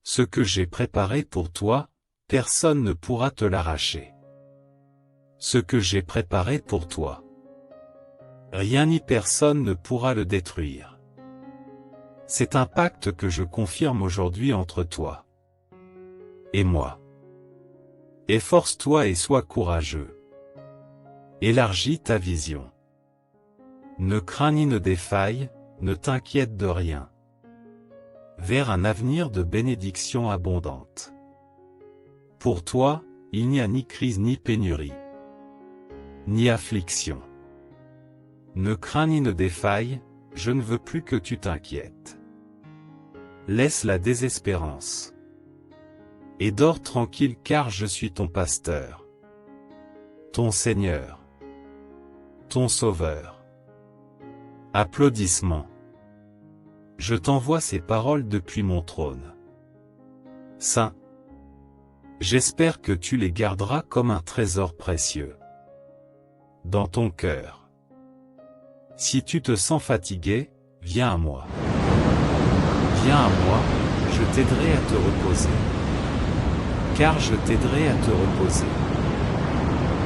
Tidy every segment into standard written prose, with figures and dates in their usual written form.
Ce que j'ai préparé pour toi, personne ne pourra te l'arracher. Ce que j'ai préparé pour toi, rien ni personne ne pourra le détruire. C'est un pacte que je confirme aujourd'hui entre toi et moi. Efforce-toi et sois courageux. Élargis ta vision. Ne crains ni ne défaille, ne t'inquiète de rien. Vers un avenir de bénédictions abondantes. Pour toi, il n'y a ni crise ni pénurie, ni affliction. Ne crains ni ne défaille, je ne veux plus que tu t'inquiètes. Laisse la désespérance. Et dors tranquille car je suis ton pasteur, ton Seigneur, ton Sauveur. Applaudissements. Je t'envoie ces paroles depuis mon trône saint. J'espère que tu les garderas comme un trésor précieux dans ton cœur. Si tu te sens fatigué, viens à moi. Viens à moi, je t'aiderai à te reposer. Car je t'aiderai à te reposer.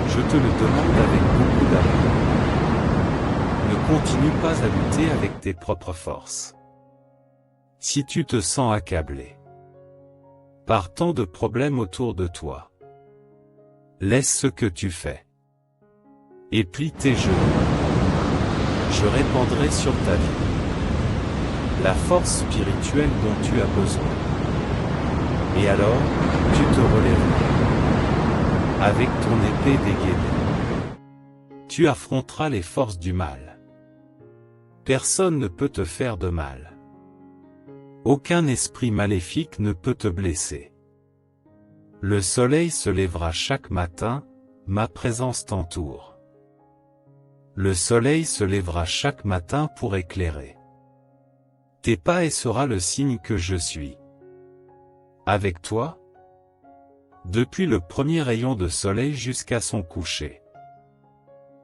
Je te le demande avec beaucoup d'amour. Ne continue pas à lutter avec tes propres forces. Si tu te sens accablé par tant de problèmes autour de toi, laisse ce que tu fais et plie tes genoux. Je répandrai sur ta vie la force spirituelle dont tu as besoin. Et alors, tu te relèveras avec ton épée dégainée. Tu affronteras les forces du mal. Personne ne peut te faire de mal. Aucun esprit maléfique ne peut te blesser. Le soleil se lèvera chaque matin, ma présence t'entoure. Le soleil se lèvera chaque matin pour éclairer tes pas et sera le signe que je suis avec toi, depuis le premier rayon de soleil jusqu'à son coucher.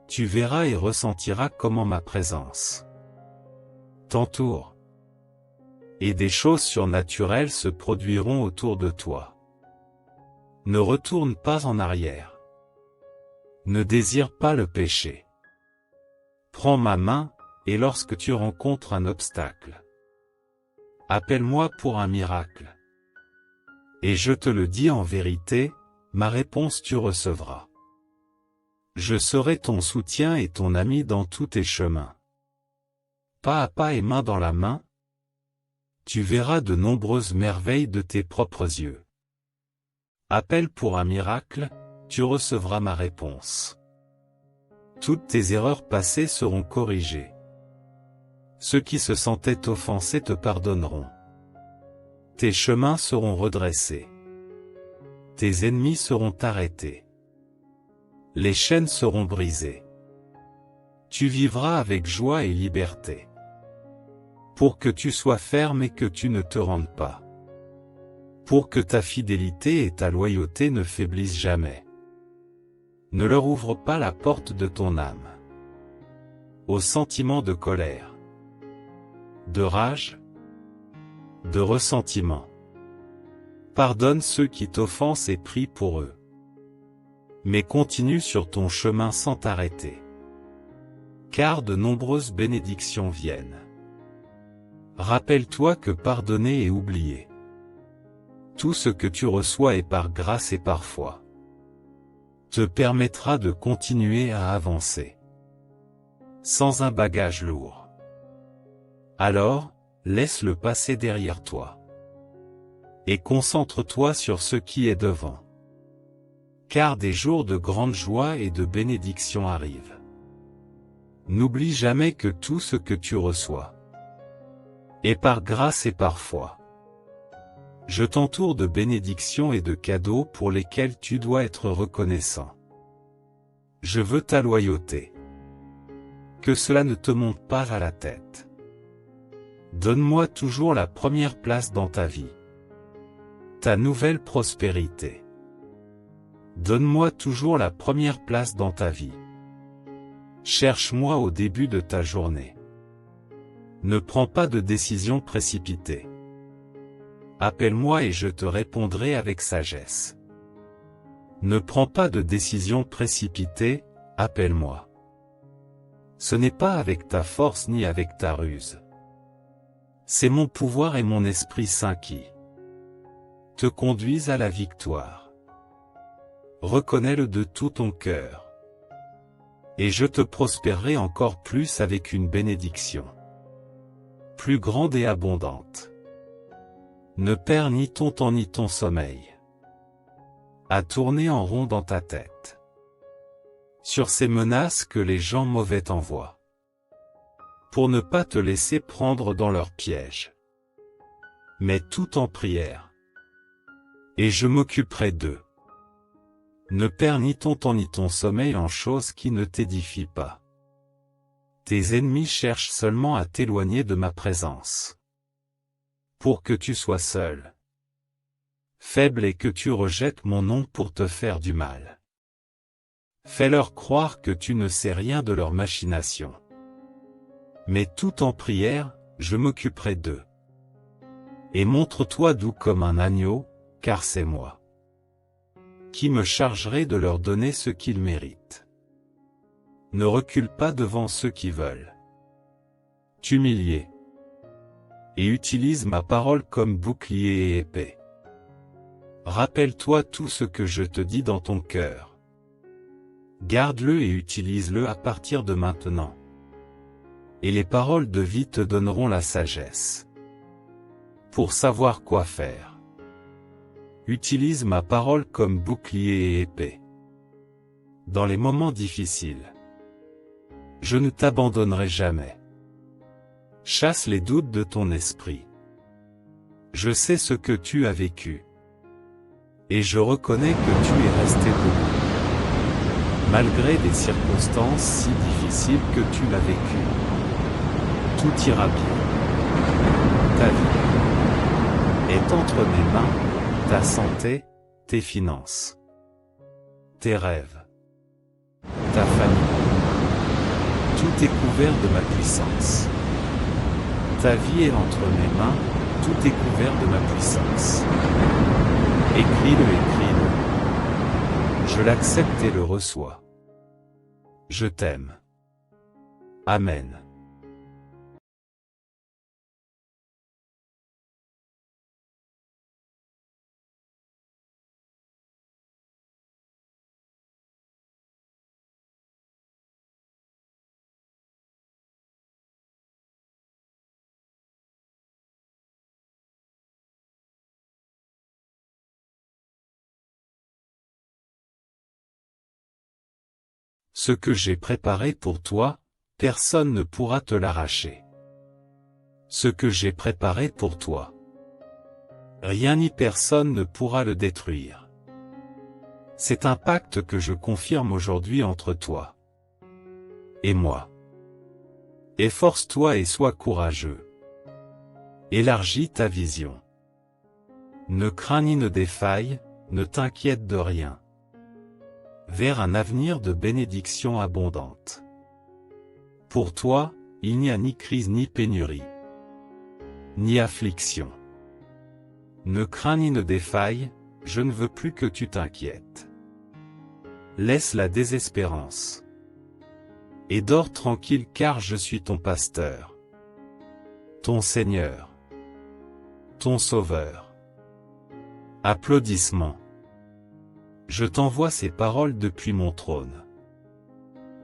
Tu verras et ressentiras comment ma présence t'entoure. Et des choses surnaturelles se produiront autour de toi. Ne retourne pas en arrière. Ne désire pas le péché. Prends ma main, et lorsque tu rencontres un obstacle, appelle-moi pour un miracle. Et je te le dis en vérité, ma réponse tu recevras. Je serai ton soutien et ton ami dans tous tes chemins. Pas à pas et main dans la main, tu verras de nombreuses merveilles de tes propres yeux. Appelle pour un miracle, tu recevras ma réponse. Toutes tes erreurs passées seront corrigées. Ceux qui se sentaient offensés te pardonneront. Tes chemins seront redressés. Tes ennemis seront arrêtés. Les chaînes seront brisées. Tu vivras avec joie et liberté. Pour que tu sois ferme et que tu ne te rendes pas. Pour que ta fidélité et ta loyauté ne faiblissent jamais. Ne leur ouvre pas la porte de ton âme aux sentiments de colère, de rage, de ressentiment. Pardonne ceux qui t'offensent et prie pour eux. Mais continue sur ton chemin sans t'arrêter. Car de nombreuses bénédictions viennent. Rappelle-toi que pardonner et oublier. Tout ce que tu reçois est par grâce et par foi. Te permettra de continuer à avancer. Sans un bagage lourd. Alors, laisse le passé derrière toi. Et concentre-toi sur ce qui est devant. Car des jours de grande joie et de bénédiction arrivent. N'oublie jamais que tout ce que tu reçois est par grâce et par foi. Je t'entoure de bénédictions et de cadeaux pour lesquels tu dois être reconnaissant. Je veux ta loyauté. Que cela ne te monte pas à la tête. Donne-moi toujours la première place dans ta vie. Ta nouvelle prospérité. Donne-moi toujours la première place dans ta vie. Cherche-moi au début de ta journée. Ne prends pas de décision précipitée. Appelle-moi et je te répondrai avec sagesse. Ne prends pas de décision précipitée, appelle-moi. Ce n'est pas avec ta force ni avec ta ruse. C'est mon pouvoir et mon Esprit Saint qui te conduisent à la victoire. Reconnais-le de tout ton cœur. Et je te prospérerai encore plus avec une bénédiction plus grande et abondante. Ne perds ni ton temps ni ton sommeil à tourner en rond dans ta tête sur ces menaces que les gens mauvais t'envoient, pour ne pas te laisser prendre dans leurs pièges. Mais tout en prière, et je m'occuperai d'eux. Ne perds ni ton temps ni ton sommeil en choses qui ne t'édifient pas. Tes ennemis cherchent seulement à t'éloigner de ma présence, pour que tu sois seul, faible et que tu rejettes mon nom pour te faire du mal. Fais-leur croire que tu ne sais rien de leurs machinations. Mais tout en prière, je m'occuperai d'eux. Et montre-toi doux comme un agneau, car c'est moi qui me chargerai de leur donner ce qu'ils méritent. Ne recule pas devant ceux qui veulent t'humilier, et utilise ma parole comme bouclier et épée. Rappelle-toi tout ce que je te dis dans ton cœur. Garde-le et utilise-le à partir de maintenant. Et les paroles de vie te donneront la sagesse pour savoir quoi faire. Utilise ma parole comme bouclier et épée. Dans les moments difficiles, je ne t'abandonnerai jamais. Chasse les doutes de ton esprit. Je sais ce que tu as vécu. Et je reconnais que tu es resté debout, malgré des circonstances si difficiles que tu l'as vécu. Tout ira bien. Ta vie est entre mes mains, ta santé, tes finances, tes rêves, ta famille. Tout est couvert de ma puissance. Ta vie est entre mes mains, tout est couvert de ma puissance. Écris-le, écris-le. Je l'accepte et le reçois. Je t'aime. Amen. Ce que j'ai préparé pour toi, personne ne pourra te l'arracher. Ce que j'ai préparé pour toi, rien ni personne ne pourra le détruire. C'est un pacte que je confirme aujourd'hui entre toi et moi. Efforce-toi et sois courageux. Élargis ta vision. Ne crains ni ne défaille, ne t'inquiète de rien. Vers un avenir de bénédiction abondante. Pour toi, il n'y a ni crise ni pénurie, ni affliction. Ne crains ni ne défaille, je ne veux plus que tu t'inquiètes. Laisse la désespérance. Et dors tranquille car je suis ton pasteur, ton Seigneur, ton Sauveur. Applaudissements. Je t'envoie ces paroles depuis mon trône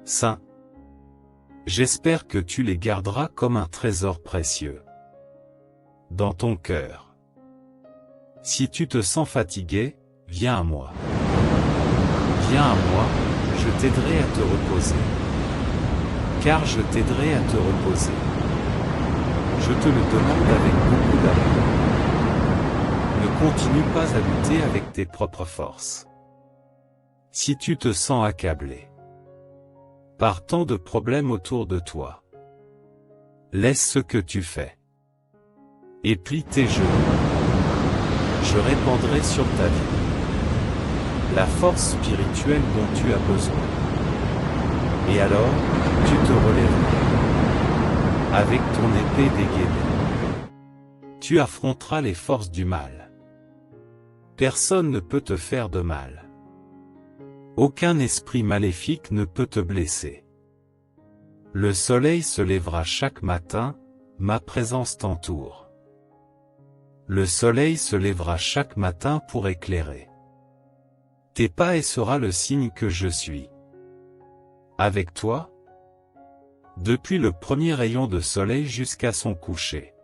saint. J'espère que tu les garderas comme un trésor précieux dans ton cœur. Si tu te sens fatigué, viens à moi. Viens à moi, je t'aiderai à te reposer. Car je t'aiderai à te reposer. Je te le demande avec beaucoup d'amour. Ne continue pas à lutter avec tes propres forces. Si tu te sens accablé par tant de problèmes autour de toi, laisse ce que tu fais et plie tes genoux. Je répandrai sur ta vie la force spirituelle dont tu as besoin. Et alors, tu te relèveras avec ton épée dégainée. Tu affronteras les forces du mal. Personne ne peut te faire de mal. Aucun esprit maléfique ne peut te blesser. Le soleil se lèvera chaque matin, ma présence t'entoure. Le soleil se lèvera chaque matin pour éclairer tes pas et sera le signe que je suis avec toi, depuis le premier rayon de soleil jusqu'à son coucher.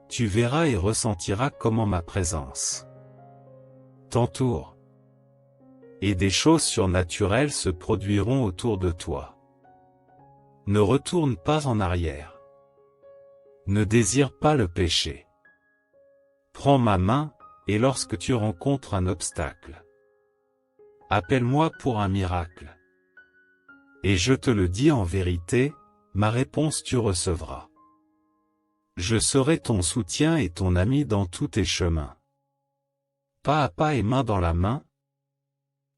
Tu verras et ressentiras comment ma présence t'entoure. Et des choses surnaturelles se produiront autour de toi. Ne retourne pas en arrière. Ne désire pas le péché. Prends ma main, et lorsque tu rencontres un obstacle, appelle-moi pour un miracle. Et je te le dis en vérité, ma réponse tu recevras. Je serai ton soutien et ton ami dans tous tes chemins. Pas à pas et main dans la main,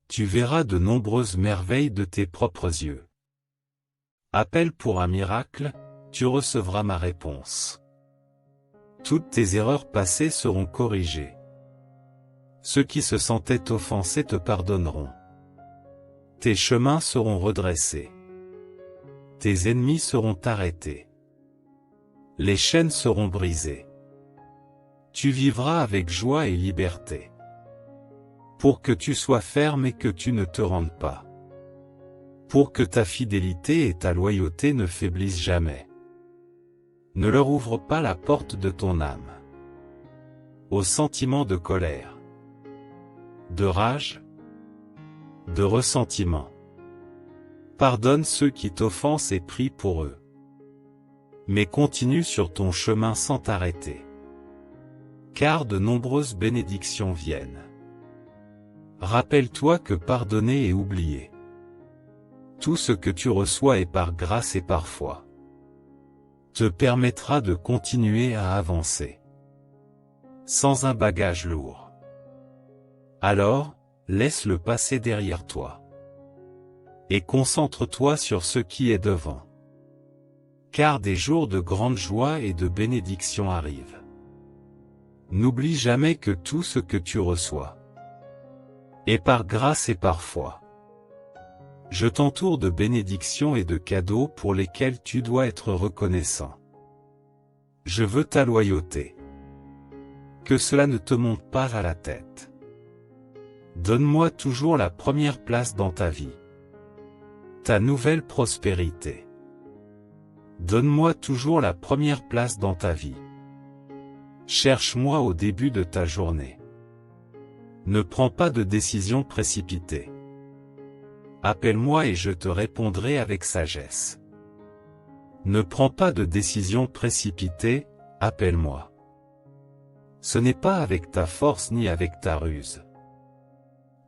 tu verras de nombreuses merveilles de tes propres yeux. Appelle pour un miracle, tu recevras ma réponse. Toutes tes erreurs passées seront corrigées. Ceux qui se sentaient offensés te pardonneront. Tes chemins seront redressés. Tes ennemis seront arrêtés. Les chaînes seront brisées. Tu vivras avec joie et liberté. Pour que tu sois ferme et que tu ne te rendes pas. Pour que ta fidélité et ta loyauté ne faiblissent jamais. Ne leur ouvre pas la porte de ton âme aux sentiments de colère, de rage, de ressentiment. Pardonne ceux qui t'offensent et prie pour eux. Mais continue sur ton chemin sans t'arrêter. Car de nombreuses bénédictions viennent. Rappelle-toi que pardonner et oublier. Tout ce que tu reçois est par grâce et par foi. Te permettra de continuer à avancer. Sans un bagage lourd. Alors, laisse le passé derrière toi. Et concentre-toi sur ce qui est devant. Car des jours de grande joie et de bénédiction arrivent. N'oublie jamais que tout ce que tu reçois est par grâce et par foi. Je t'entoure de bénédictions et de cadeaux pour lesquels tu dois être reconnaissant. Je veux ta loyauté. Que cela ne te monte pas à la tête. Donne-moi toujours la première place dans ta vie. Ta nouvelle prospérité. Donne-moi toujours la première place dans ta vie. Cherche-moi au début de ta journée. Ne prends pas de décision précipitée. Appelle-moi et je te répondrai avec sagesse. Ne prends pas de décision précipitée, appelle-moi. Ce n'est pas avec ta force ni avec ta ruse.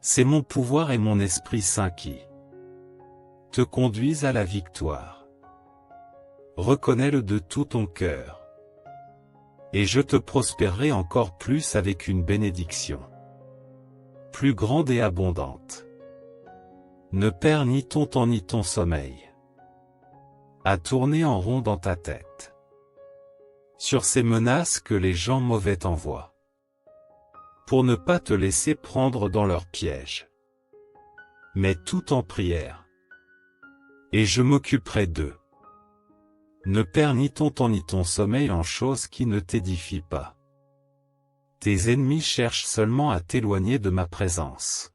C'est mon pouvoir et mon Esprit Saint qui te conduisent à la victoire. Reconnais-le de tout ton cœur. Et je te prospérerai encore plus avec une bénédiction plus grande et abondante. Ne perds ni ton temps ni ton sommeil à tourner en rond dans ta tête sur ces menaces que les gens mauvais t'envoient, pour ne pas te laisser prendre dans leurs pièges. Mais tout en prière, et je m'occuperai d'eux. Ne perds ni ton temps ni ton sommeil en choses qui ne t'édifient pas. Tes ennemis cherchent seulement à t'éloigner de ma présence,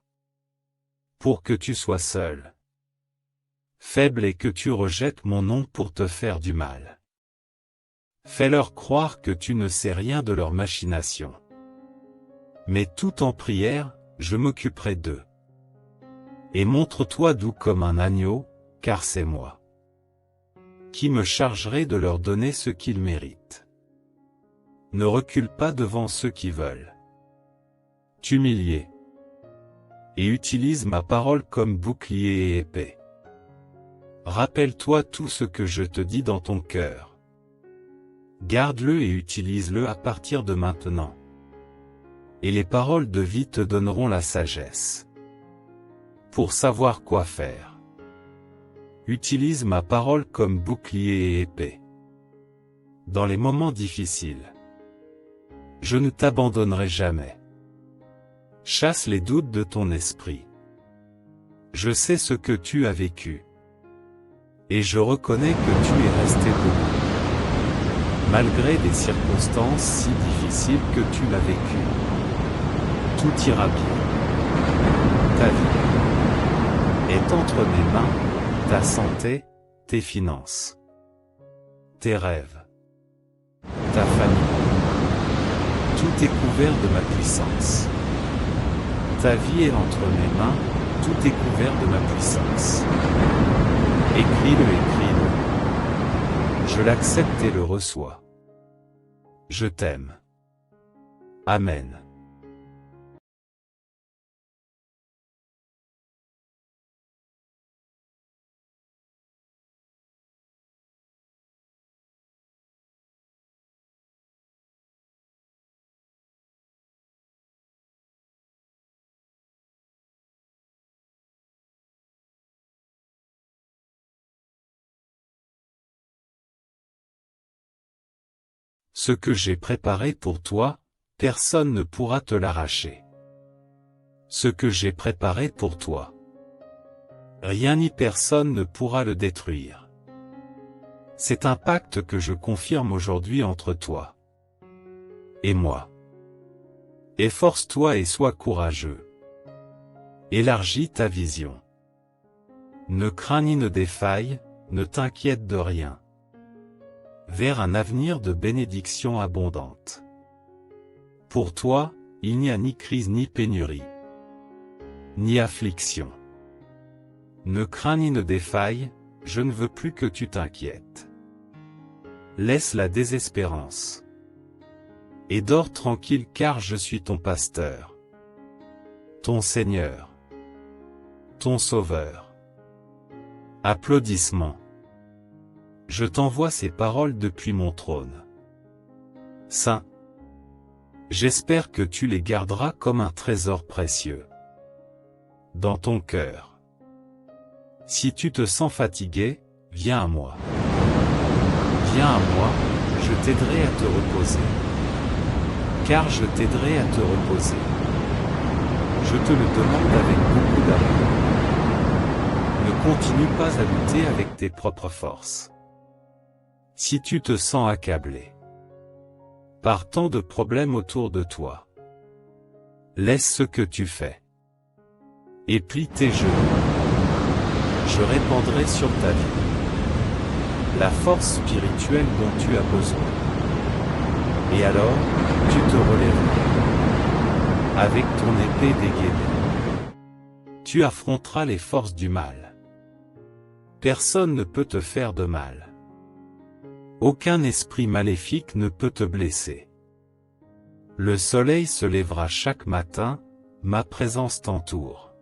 pour que tu sois seul, faible et que tu rejettes mon nom pour te faire du mal. Fais-leur croire que tu ne sais rien de leurs machinations. Mais tout en prière, je m'occuperai d'eux. Et montre-toi doux comme un agneau, car c'est moi qui me chargerai de leur donner ce qu'ils méritent. Ne recule pas devant ceux qui veulent t'humilier, et utilise ma parole comme bouclier et épée. Rappelle-toi tout ce que je te dis dans ton cœur. Garde-le et utilise-le à partir de maintenant. Et les paroles de vie te donneront la sagesse pour savoir quoi faire. Utilise ma parole comme bouclier et épée. Dans les moments difficiles, Je ne t'abandonnerai jamais. Chasse les doutes de ton esprit. Je sais ce que tu as vécu. Et je reconnais que tu es resté debout. Malgré des circonstances si difficiles que tu l'as vécu. Tout ira bien. Ta vie est entre mes mains, ta santé, tes finances, tes rêves, ta famille. Tout est couvert de ma puissance. Ta vie est entre mes mains, tout est couvert de ma puissance. Écris-le, écris-le. Je l'accepte et le reçois. Je t'aime. Amen. Ce que j'ai préparé pour toi, personne ne pourra te l'arracher. Ce que j'ai préparé pour toi, rien ni personne ne pourra le détruire. C'est un pacte que je confirme aujourd'hui entre toi et moi. Efforce-toi et sois courageux. Élargis ta vision. Ne crains ni ne défaille, ne t'inquiète de rien. Vers un avenir de bénédiction abondante. Pour toi, il n'y a ni crise ni pénurie, ni affliction. Ne crains ni ne défaille, je ne veux plus que tu t'inquiètes. Laisse la désespérance. Et dors tranquille car je suis ton pasteur, ton Seigneur, ton Sauveur. Applaudissements. Je t'envoie ces paroles depuis mon trône. Saint. J'espère que tu les garderas comme un trésor précieux dans ton cœur. Si tu te sens fatigué, viens à moi. Viens à moi, je t'aiderai à te reposer. Car je t'aiderai à te reposer. Je te le demande avec beaucoup d'amour. Ne continue pas à lutter avec tes propres forces. Si tu te sens accablé par tant de problèmes autour de toi, laisse ce que tu fais et plie tes genoux. Je répandrai sur ta vie la force spirituelle dont tu as besoin. Et alors, tu te relèveras avec ton épée dégainée. Tu affronteras les forces du mal. Personne ne peut te faire de mal. Aucun esprit maléfique ne peut te blesser. Le soleil se lèvera chaque matin, ma présence t'entoure.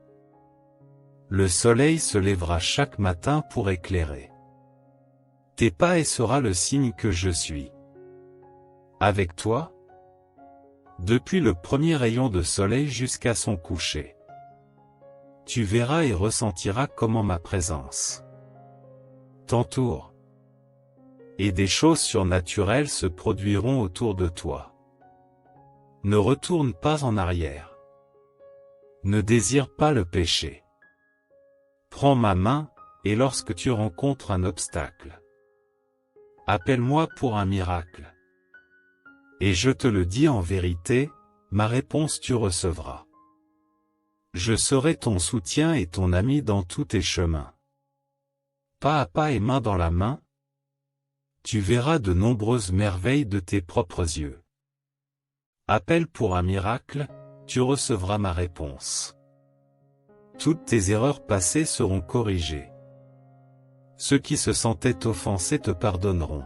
Le soleil se lèvera chaque matin pour éclairer tes pas et sera le signe que je suis avec toi, depuis le premier rayon de soleil jusqu'à son coucher. Tu verras et ressentiras comment ma présence t'entoure. Et des choses surnaturelles se produiront autour de toi. Ne retourne pas en arrière. Ne désire pas le péché. Prends ma main, et lorsque tu rencontres un obstacle, appelle-moi pour un miracle. Et je te le dis en vérité, ma réponse tu recevras. Je serai ton soutien et ton ami dans tous tes chemins. Pas à pas et main dans la main, tu verras de nombreuses merveilles de tes propres yeux. Appelle pour un miracle, tu recevras ma réponse. Toutes tes erreurs passées seront corrigées. Ceux qui se sentaient offensés te pardonneront.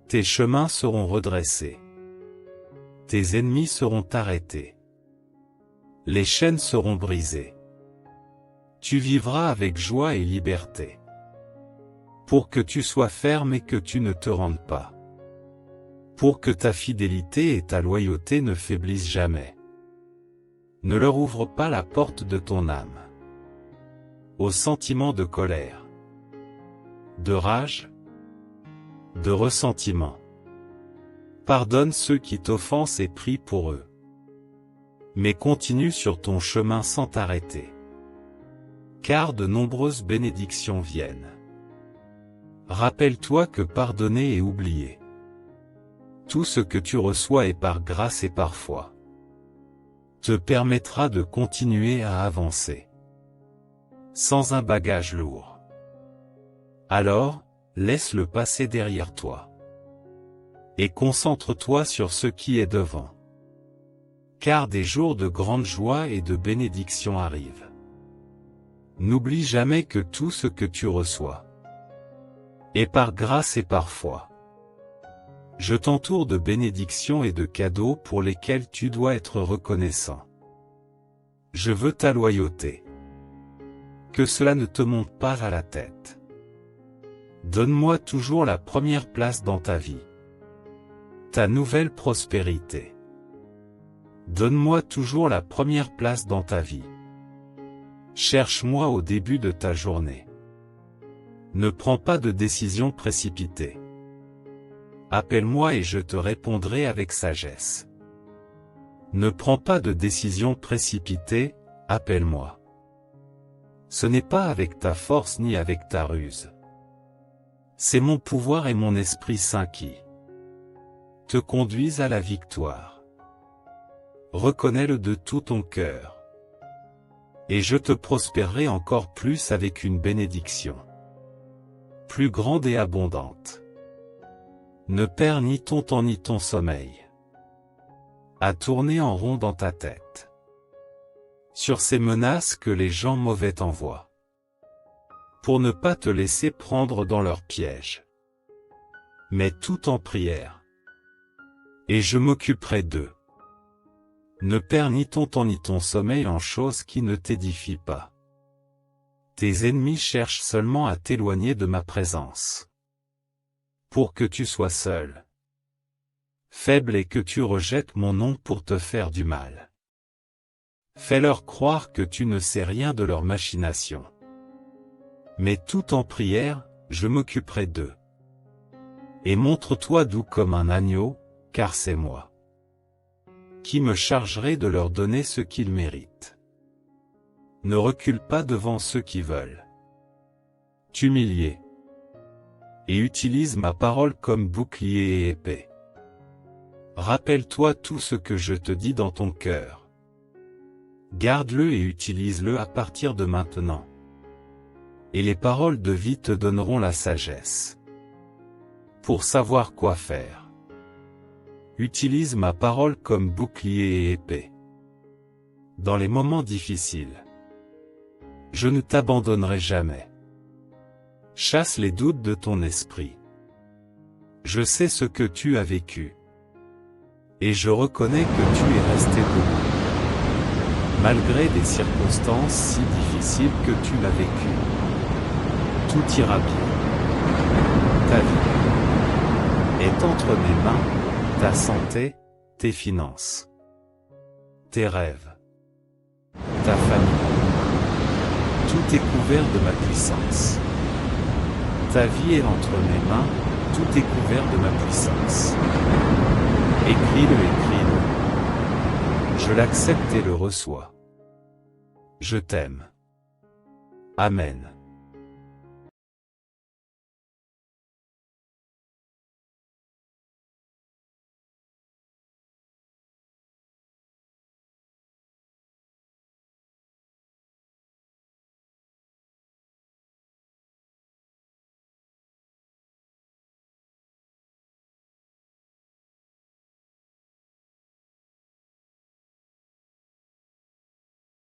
Tes chemins seront redressés. Tes ennemis seront arrêtés. Les chaînes seront brisées. Tu vivras avec joie et liberté. Pour que tu sois ferme et que tu ne te rendes pas. Pour que ta fidélité et ta loyauté ne faiblissent jamais. Ne leur ouvre pas la porte de ton âme aux sentiments de colère, de rage, de ressentiment. Pardonne ceux qui t'offensent et prie pour eux. Mais continue sur ton chemin sans t'arrêter. Car de nombreuses bénédictions viennent. Rappelle-toi que pardonner et oublier. Tout ce que tu reçois est par grâce et par foi. Te permettra de continuer à avancer. Sans un bagage lourd. Alors, laisse le passé derrière toi. Et concentre-toi sur ce qui est devant. Car des jours de grande joie et de bénédiction arrivent. N'oublie jamais que tout ce que tu reçois est par grâce et par foi. Je t'entoure de bénédictions et de cadeaux pour lesquels tu dois être reconnaissant. Je veux ta loyauté. Que cela ne te monte pas à la tête. Donne-moi toujours la première place dans ta vie. Ta nouvelle prospérité. Donne-moi toujours la première place dans ta vie. Cherche-moi au début de ta journée. Ne prends pas de décision précipitée. Appelle-moi et je te répondrai avec sagesse. Ne prends pas de décision précipitée, appelle-moi. Ce n'est pas avec ta force ni avec ta ruse. C'est mon pouvoir et mon Esprit Saint qui te conduisent à la victoire. Reconnais-le de tout ton cœur. Et je te prospérerai encore plus avec une bénédiction plus grande et abondante. Ne perds ni ton temps ni ton sommeil à tourner en rond dans ta tête sur ces menaces que les gens mauvais t'envoient, pour ne pas te laisser prendre dans leurs pièges. Mais tout en prière, et je m'occuperai d'eux. Ne perds ni ton temps ni ton sommeil en choses qui ne t'édifient pas. Tes ennemis cherchent seulement à t'éloigner de ma présence, pour que tu sois seul, faible et que tu rejettes mon nom pour te faire du mal. Fais-leur croire que tu ne sais rien de leurs machinations. Mais tout en prière, je m'occuperai d'eux. Et montre-toi doux comme un agneau, car c'est moi qui me chargerai de leur donner ce qu'ils méritent. Ne recule pas devant ceux qui veulent t'humilier, et utilise ma parole comme bouclier et épée. Rappelle-toi tout ce que je te dis dans ton cœur. Garde-le et utilise-le à partir de maintenant. Et les paroles de vie te donneront la sagesse pour savoir quoi faire. Utilise ma parole comme bouclier et épée. Dans les moments difficiles, je ne t'abandonnerai jamais. Chasse les doutes de ton esprit. Je sais ce que tu as vécu. Et je reconnais que tu es resté debout, malgré des circonstances si difficiles que tu as vécues. Tout ira bien. Ta vie est entre mes mains, ta santé, tes finances, tes rêves, ta famille. Tout est couvert de ma puissance. Ta vie est entre mes mains, tout est couvert de ma puissance. Écris-le, écris-le. Je l'accepte et le reçois. Je t'aime. Amen.